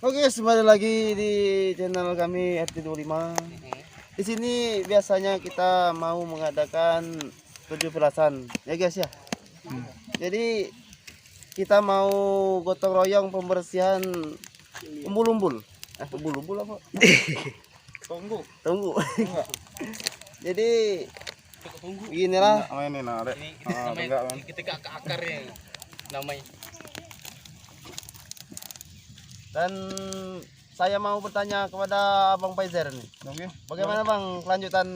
Oke, kembali lagi di channel kami RT25. Di sini biasanya kita mau mengadakan 17-an, ya guys ya. Jadi kita mau gotong royong pembersihan umbul-umbul. Umbul-umbul apa? Tunggu. Jadi inilah Ini nah, Dek. Namanya ketika ke akarnya namanya. dan saya mau bertanya kepada Abang Paizer nih. Oke. Bagaimana Bang kelanjutan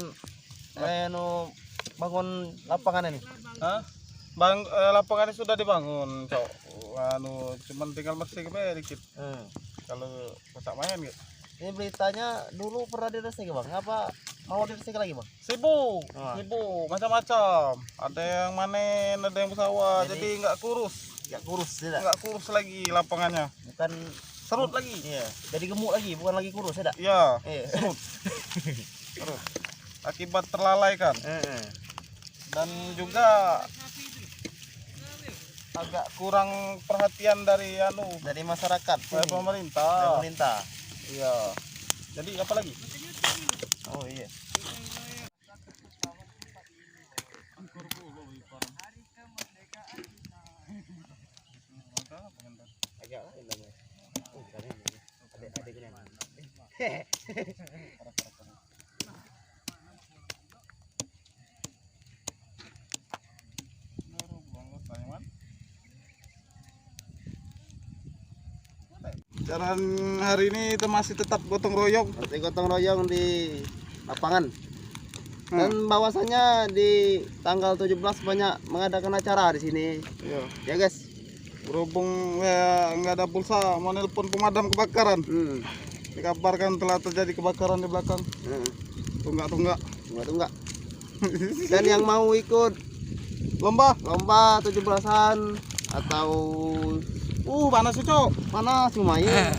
bangun lapangan ini? Hah? Lapangan sudah dibangun, Cok. Cuman tinggal bersih dikit. Kalau kosak main gitu. Ini beritanya dulu pernah diresik Bang. Apa mau diresik lagi Bang? Sibuk, Ah. sibuk, macam-macam. Ada yang manen, ada yang pesawat, jadi nggak kurus, Ya kurus tidak? nggak kurus lagi lapangannya. Bukan Serut lagi. iya, jadi gemuk lagi, bukan lagi kurus ya, Dak? Iya, Iya. serut. Akibat terlalai kan. Dan juga agak kurang perhatian dari Dari masyarakat dari sini, pemerintah. dari pemerintah. Iya. Jadi apa lagi? Oh iya. Agak lain namanya. Oh, bukan ini. Adik ini. Dan hari ini kita masih tetap gotong royong. Masih gotong royong di lapangan. Dan bahwasannya di tanggal 17 banyak mengadakan acara di sini. Iya. Ya, guys. Berhubung nggak ada pulsa, mau nelpon pemadam kebakaran. Dikabarkan telah terjadi kebakaran di belakang. Tunggak-tunggak. Enggak. Dan yang mau ikut Lomba. 17-an atau Panas sih, Cok. panas lumayan.